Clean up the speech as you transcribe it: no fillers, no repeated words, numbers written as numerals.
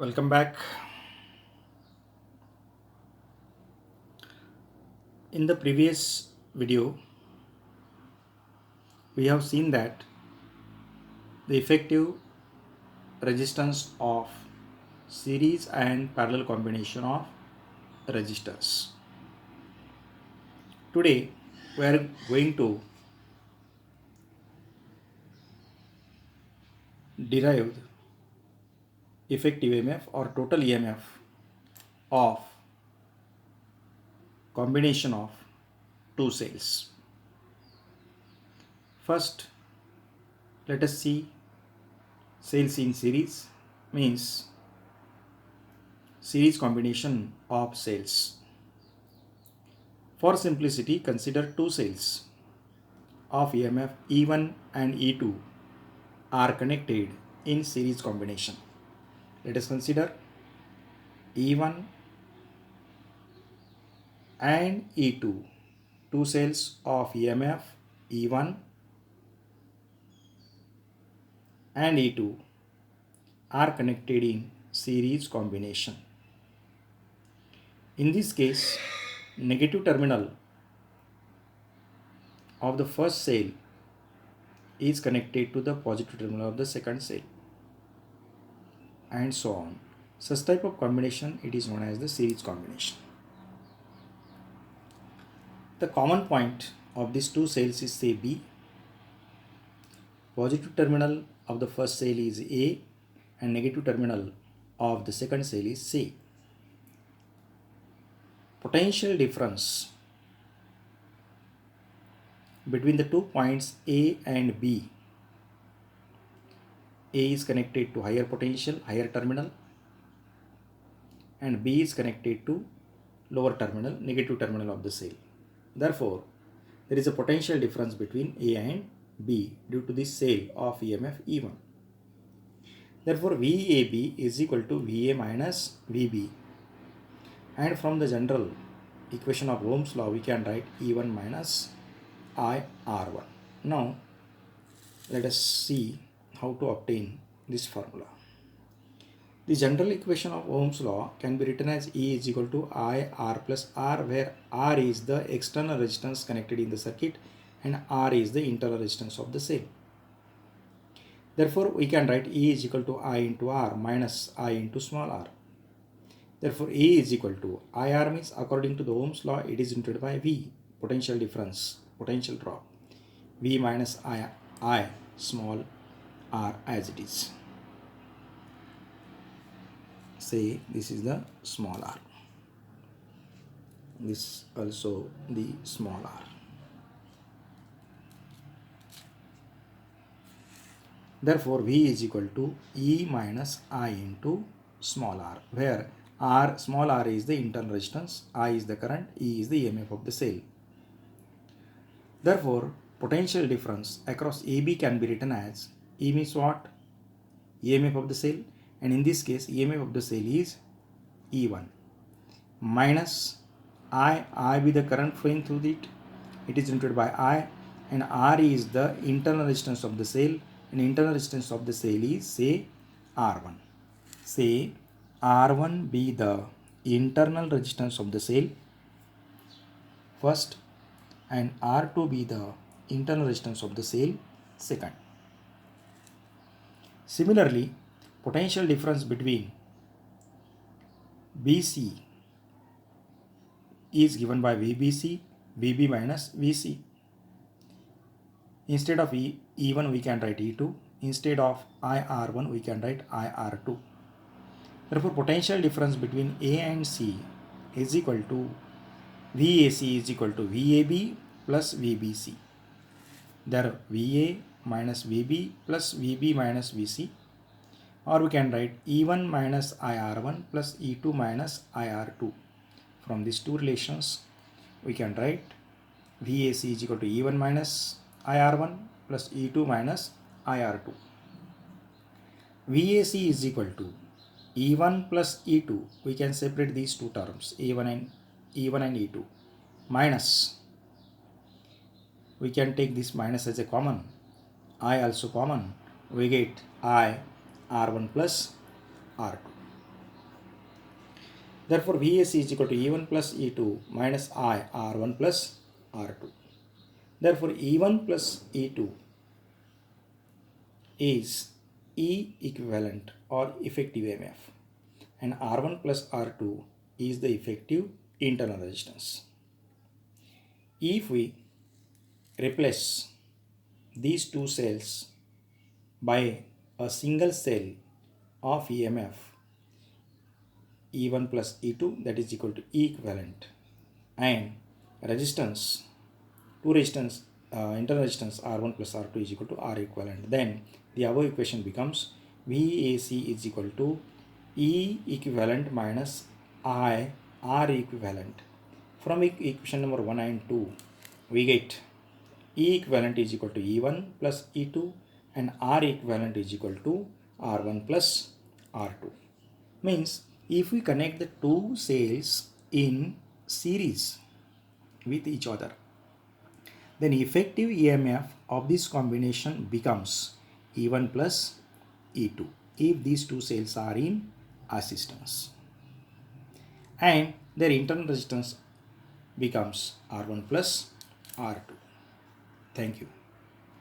Welcome back. In the previous video, we have seen that the effective resistance of series and parallel combination of resistors. Today, we are going to derive effective EMF or total EMF of combination of two cells. First, let us see cells in series means series combination of cells. For simplicity, consider two cells of EMF E1 and E2 are connected in series combination. Let us consider E1 and E2, two cells of EMF E1 and E2 are connected in series combination. In this case, negative terminal of the first cell is connected to the positive terminal of the second cell, and so on. Such type of combination, it is known as the series combination. The common point of these two cells is say B. Positive terminal of the first cell is A and negative terminal of the second cell is C. Potential difference between the 2 points A and B. A is connected to higher potential, higher terminal, and B is connected to lower terminal, negative terminal of the cell. Therefore, there is a potential difference between A and B due to the cell of EMF E1. Therefore, VAB is equal to VA minus VB. And from the general equation of Ohm's law, we can write E1 minus IR1. Now, let us see how to obtain this formula. The general equation of Ohm's law can be written as E is equal to IR plus R, where R is the external resistance connected in the circuit and R is the internal resistance of the cell. Therefore, we can write E is equal to I into R minus I into small r. Therefore, A is equal to IR means according to the Ohm's law, it is denoted by V, potential difference, potential drop. V minus I small r as it is. Say this is the small r. This also the small r. Therefore, V is equal to E minus I into small r, where R, small r is the internal resistance, I is the current, E is the EMF of the cell. Therefore, potential difference across AB can be written as E means what? EMF of the cell, and in this case, EMF of the cell is E1 minus I be the current flowing through it. It is denoted by I, and R is the internal resistance of the cell, and internal resistance of the cell is say R1. Say R1 be the internal resistance of the cell first, and R2 be the internal resistance of the cell second. Similarly, potential difference between BC is given by VBC, VB minus VC. Instead of E1 we can write E2. Instead of IR1 we can write IR2. Therefore, potential difference between A and C is equal to VAC is equal to VAB plus VBC. There VA minus VB plus VB minus VC, or we can write E1 minus IR1 plus E2 minus IR2. From these two relations, we can write VAC is equal to E1 minus IR1 plus E2 minus IR2. VAC is equal to E1 plus E2. We can separate these two terms, E1 and E2, minus, we can take this minus as a common, I also common, we get I R1 plus R2. Therefore, VAC is equal to E1 plus E2 minus I R1 plus R2. Therefore, E1 plus E2 is E equivalent or effective EMF, and R1 plus R2 is the effective internal resistance. If we replace these two cells by a single cell of EMF E1 plus E2, that is equal to E equivalent, and resistance, internal resistance R1 plus R2 is equal to R equivalent, then the above equation becomes VAC is equal to E equivalent minus I R equivalent. From equation number 1 and 2, we get E equivalent is equal to E1 plus E2 and R equivalent is equal to R1 plus R2. Means if we connect the two cells in series with each other, then effective EMF of this combination becomes E1 plus E2 if these two cells are in assistance, and their internal resistance becomes R1 plus R2. Thank you.